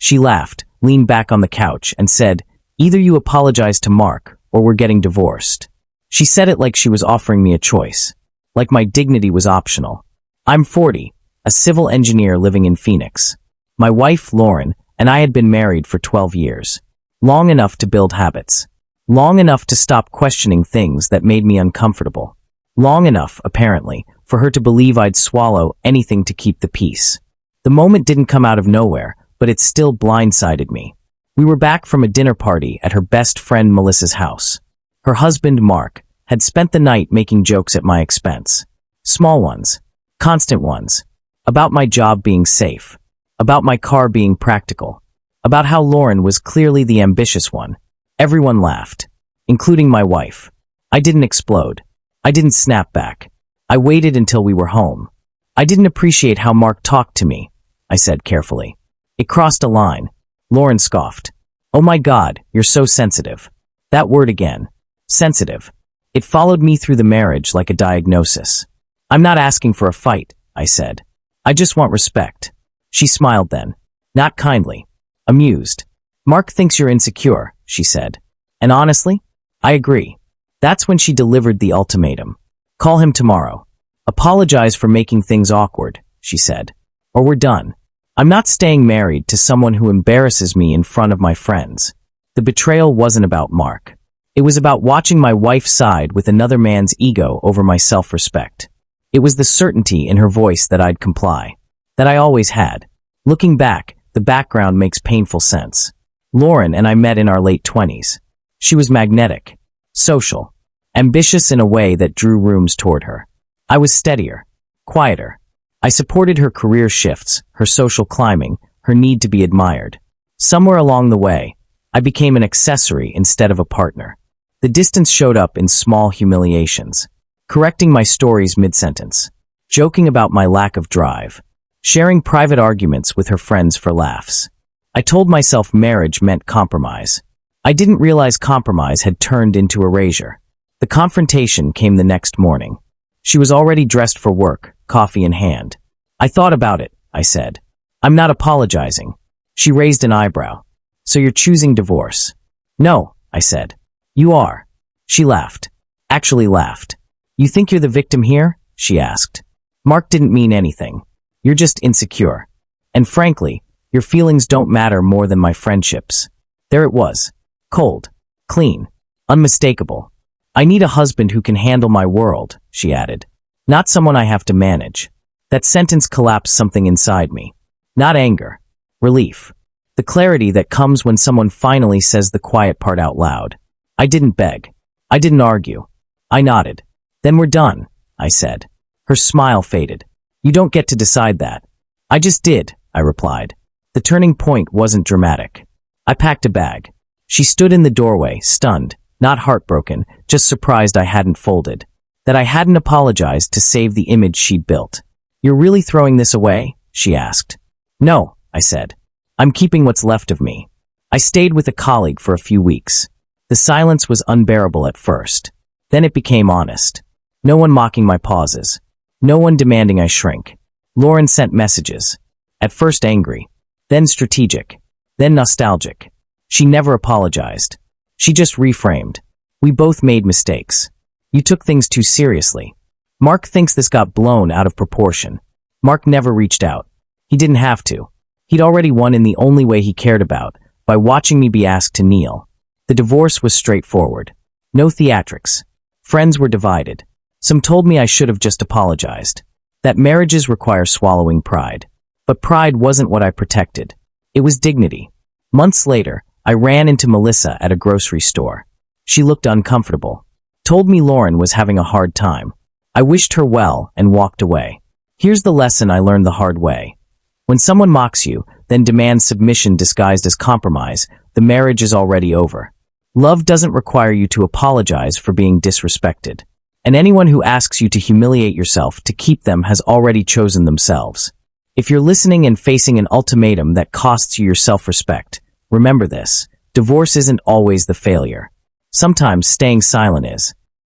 She laughed, leaned back on the couch, and said, "Either you apologize to Mark, or we're getting divorced." She said it like she was offering me a choice, like my dignity was optional. I'm 40, a civil engineer living in Phoenix. My wife, Lauren, and I had been married for 12 years. Long enough to build habits. Long enough to stop questioning things that made me uncomfortable. Long enough, apparently, for her to believe I'd swallow anything to keep the peace. The moment didn't come out of nowhere, but it still blindsided me. We were back from a dinner party at her best friend Melissa's house. Her husband, Mark, had spent the night making jokes at my expense. Small ones. Constant ones. About my job being safe. About my car being practical. About how Lauren was clearly the ambitious one. Everyone laughed, including my wife. I didn't explode. I didn't snap back. I waited until we were home. I didn't appreciate how Mark talked to me, I said carefully. It crossed a line. Lauren scoffed. "Oh my God, you're so sensitive." That word again. Sensitive. It followed me through the marriage like a diagnosis. "I'm not asking for a fight," I said. "I just want respect." She smiled then. Not kindly. Amused. "Mark thinks you're insecure," she said. And honestly, I agree. That's when she delivered the ultimatum. "Call him tomorrow. Apologize for making things awkward," she said. "Or we're done. I'm not staying married to someone who embarrasses me in front of my friends." The betrayal wasn't about Mark. It was about watching my wife side with another man's ego over my self-respect. It was the certainty in her voice that I'd comply. That I always had. Looking back, the background makes painful sense. Lauren and I met in our late 20s. She was magnetic, social, ambitious in a way that drew rooms toward her. I was steadier, quieter. I supported her career shifts, her social climbing, her need to be admired. Somewhere along the way, I became an accessory instead of a partner. The distance showed up in small humiliations. Correcting my stories mid-sentence. Joking about my lack of drive. Sharing private arguments with her friends for laughs. I told myself marriage meant compromise. I didn't realize compromise had turned into erasure. The confrontation came the next morning. She was already dressed for work, coffee in hand. "I thought about it," I said. "I'm not apologizing." She raised an eyebrow. "So you're choosing divorce?" "No," I said. "You are." She laughed. Actually laughed. "You think you're the victim here?" she asked. "Mark didn't mean anything. You're just insecure. And frankly, your feelings don't matter more than my friendships." There it was. Cold. Clean. Unmistakable. "I need a husband who can handle my world," she added. "Not someone I have to manage." That sentence collapsed something inside me. Not anger. Relief. The clarity that comes when someone finally says the quiet part out loud. I didn't beg. I didn't argue. I nodded. "Then we're done," I said. Her smile faded. "You don't get to decide that." "I just did," I replied. The turning point wasn't dramatic. I packed a bag. She stood in the doorway, stunned, not heartbroken, just surprised I hadn't folded. That I hadn't apologized to save the image she'd built. "You're really throwing this away?" she asked. "No," I said. "I'm keeping what's left of me." I stayed with a colleague for a few weeks. The silence was unbearable at first. Then it became honest. No one mocking my pauses. No one demanding I shrink. Lauren sent messages. At first angry. Then strategic. Then nostalgic. She never apologized. She just reframed. "We both made mistakes. You took things too seriously. Mark thinks this got blown out of proportion." Mark never reached out. He didn't have to. He'd already won in the only way he cared about, by watching me be asked to kneel. The divorce was straightforward. No theatrics. Friends were divided. Some told me I should have just apologized. That marriages require swallowing pride. But pride wasn't what I protected. It was dignity. Months later, I ran into Melissa at a grocery store. She looked uncomfortable. Told me Lauren was having a hard time. I wished her well and walked away. Here's the lesson I learned the hard way. When someone mocks you, then demands submission disguised as compromise, the marriage is already over. Love doesn't require you to apologize for being disrespected. And anyone who asks you to humiliate yourself to keep them has already chosen themselves. If you're listening and facing an ultimatum that costs you your self-respect, remember this: divorce isn't always the failure. Sometimes staying silent is.